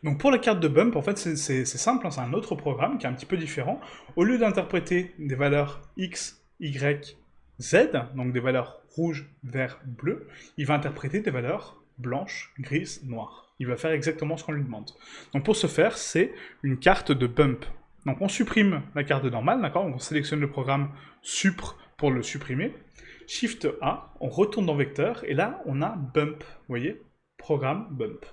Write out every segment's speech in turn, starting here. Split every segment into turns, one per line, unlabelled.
Donc pour la carte de bump, en fait, c'est simple, hein, c'est un autre programme qui est un petit peu différent. Au lieu d'interpréter des valeurs X, Y, Z, donc des valeurs rouge, vert, bleu, il va interpréter des valeurs blanches, grises, noires. Il va faire exactement ce qu'on lui demande. Donc pour ce faire, c'est une carte de bump. Donc on supprime la carte normale, d'accord? On sélectionne le programme supr pour le supprimer. Shift A, on retourne dans vecteur, et là on a bump, vous voyez? Programme bump.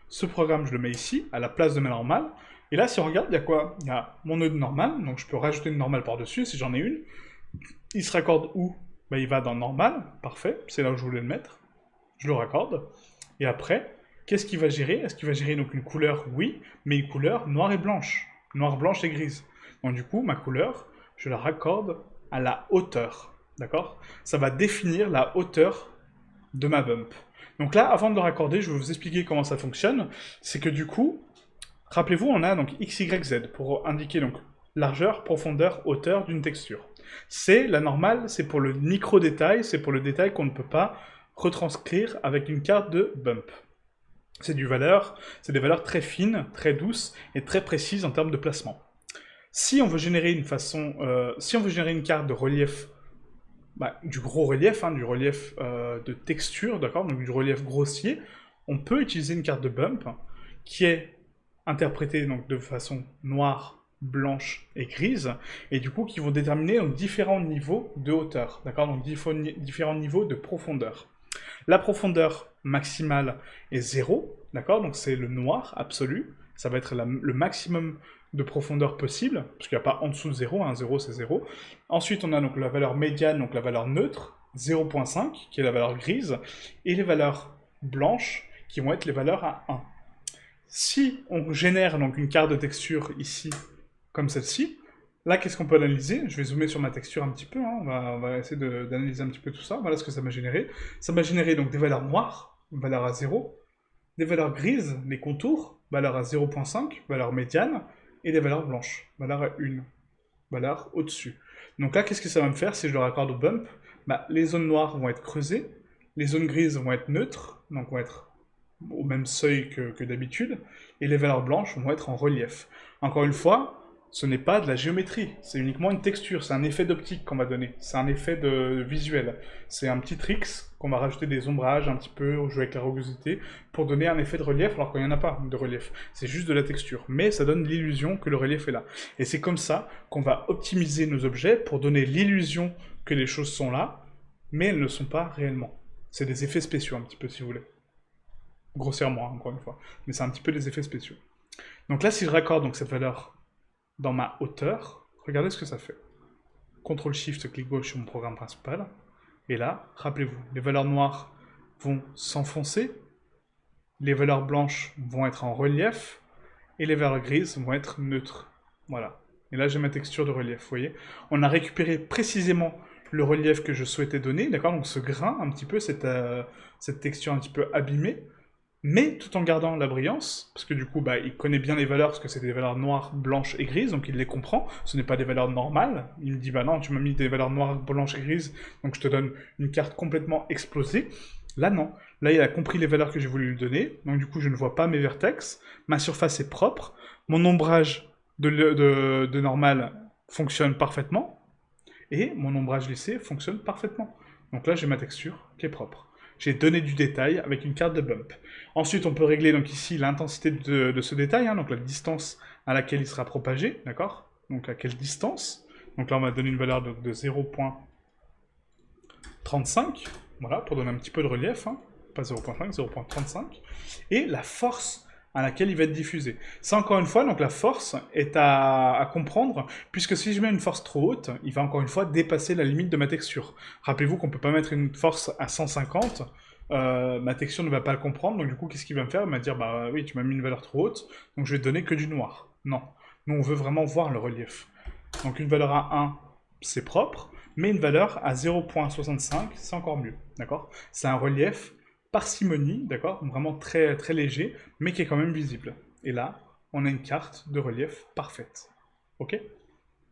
Ce programme, je le mets ici, à la place de ma normale. Et là, si on regarde, il y a quoi? Il y a mon nœud de normale, donc je peux rajouter une normale par-dessus, si j'en ai une. Il se raccorde où? Ben, il va dans normal, parfait, c'est là où je voulais le mettre. Je le raccorde. Et après, qu'est-ce qu'il va gérer? Est-ce qu'il va gérer donc une couleur? Oui, mais une couleur noire et blanche. Noire, blanche et grise. Donc du coup, ma couleur, je la raccorde à la hauteur. D'accord? Ça va définir la hauteur de ma bump. Donc là, avant de le raccorder, je vais vous expliquer comment ça fonctionne. C'est que du coup, rappelez-vous, on a donc X, Y, Z pour indiquer donc largeur, profondeur, hauteur d'une texture. C'est la normale, c'est pour le micro-détail, c'est pour le détail qu'on ne peut pas retranscrire avec une carte de bump. C'est des valeurs très fines, très douces et très précises en termes de placement. Si on veut générer si on veut générer une carte de relief, du gros relief, hein, du relief de texture, d'accord, donc du relief grossier, on peut utiliser une carte de bump qui est interprétée donc de façon noire, blanche et grise, et du coup qui vont déterminer donc, différents niveaux de hauteur, d'accord, donc différents niveaux de profondeur. La profondeur maximale est 0, d'accord, donc c'est le noir absolu, ça va être le maximum de profondeur possible, parce qu'il n'y a pas en dessous de 0, hein, 0 c'est 0. Ensuite on a donc la valeur médiane, donc la valeur neutre, 0.5, qui est la valeur grise, et les valeurs blanches, qui vont être les valeurs à 1. Si on génère donc une carte de texture ici, comme celle-ci, là qu'est-ce qu'on peut analyser? Je vais zoomer sur ma texture un petit peu, hein, on va essayer d'analyser un petit peu tout ça. Voilà ce que ça m'a généré. Ça m'a généré donc des valeurs noires, valeur à 0, des valeurs grises, les contours, valeur à 0.5, valeur médiane, et des valeurs blanches, valeur à 1, valeur au-dessus. Donc là, qu'est-ce que ça va me faire si je le raccorde au bump? Les zones noires vont être creusées, les zones grises vont être neutres, donc vont être au même seuil que d'habitude, et les valeurs blanches vont être en relief. Encore une fois, ce n'est pas de la géométrie, c'est uniquement une texture, c'est un effet d'optique qu'on va donner, c'est un effet de visuel. C'est un petit tricks qu'on va rajouter des ombrages un petit peu, jouer avec la rugosité, pour donner un effet de relief, alors qu'il n'y en a pas de relief. C'est juste de la texture, mais ça donne l'illusion que le relief est là. Et c'est comme ça qu'on va optimiser nos objets pour donner l'illusion que les choses sont là, mais elles ne sont pas réellement. C'est des effets spéciaux un petit peu, si vous voulez. Grossièrement, hein, encore une fois. Mais c'est un petit peu des effets spéciaux. Donc là, si je raccorde donc, cette valeur dans ma hauteur, regardez ce que ça fait. CTRL-SHIFT, clic gauche sur mon programme principal. Et là, rappelez-vous, les valeurs noires vont s'enfoncer, les valeurs blanches vont être en relief, et les valeurs grises vont être neutres. Voilà. Et là, j'ai ma texture de relief, vous voyez. On a récupéré précisément le relief que je souhaitais donner, d'accord? Donc ce grain, un petit peu, cette texture un petit peu abîmée, mais tout en gardant la brillance, parce que du coup, il connaît bien les valeurs, parce que c'est des valeurs noires, blanches et grises, donc il les comprend, ce n'est pas des valeurs normales. Il me dit, non, tu m'as mis des valeurs noires, blanches et grises, donc je te donne une carte complètement explosée. Là, non. Là, il a compris les valeurs que j'ai voulu lui donner, donc du coup, je ne vois pas mes vertex, ma surface est propre, mon ombrage de normal fonctionne parfaitement, et mon ombrage lissé fonctionne parfaitement. Donc là, j'ai ma texture qui est propre. J'ai donné du détail avec une carte de bump. Ensuite, on peut régler donc ici l'intensité de ce détail, hein, donc la distance à laquelle il sera propagé, d'accord? Donc à quelle distance? Donc là, on va donner une valeur de 0.35, voilà, pour donner un petit peu de relief, hein. Pas 0.5, 0.35. Et la force à laquelle il va être diffusé. Ça, encore une fois, donc la force est à comprendre, puisque si je mets une force trop haute, il va encore une fois dépasser la limite de ma texture. Rappelez-vous qu'on ne peut pas mettre une force à 150, ma texture ne va pas le comprendre, donc du coup, qu'est-ce qu'il va me faire? Il va me dire, oui, tu m'as mis une valeur trop haute, donc je vais te donner que du noir. Non. Nous, on veut vraiment voir le relief. Donc une valeur à 1, c'est propre, mais une valeur à 0.65, c'est encore mieux, d'accord? C'est un relief parcimonie, d'accord? Vraiment très, très léger, mais qui est quand même visible. Et là, on a une carte de relief parfaite. Ok?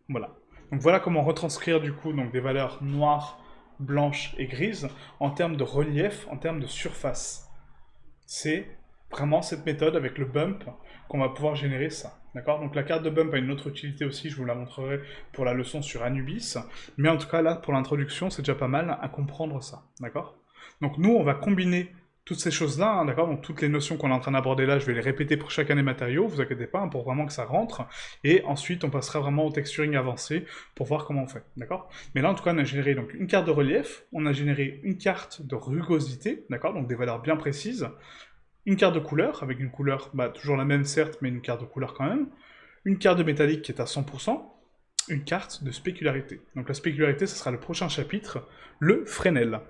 Voilà. Donc voilà comment retranscrire du coup donc, des valeurs noires, blanches et grises en termes de relief, en termes de surface. C'est vraiment cette méthode avec le bump qu'on va pouvoir générer ça. D'accord? Donc la carte de bump a une autre utilité aussi, je vous la montrerai pour la leçon sur Anubis. Mais en tout cas, là, pour l'introduction, c'est déjà pas mal à comprendre ça. D'accord? Donc nous, on va combiner toutes ces choses-là, hein, d'accord? Donc toutes les notions qu'on est en train d'aborder là, je vais les répéter pour chacun des matériaux, vous inquiétez pas, hein, pour vraiment que ça rentre. Et ensuite, on passera vraiment au texturing avancé pour voir comment on fait, d'accord? Mais là, en tout cas, on a généré donc une carte de relief, on a généré une carte de rugosité, d'accord? Donc des valeurs bien précises. Une carte de couleur, avec une couleur, bah, toujours la même certes, mais une carte de couleur quand même. Une carte de métallique qui est à 100%. Une carte de spécularité. Donc la spécularité, ce sera le prochain chapitre, le Fresnel.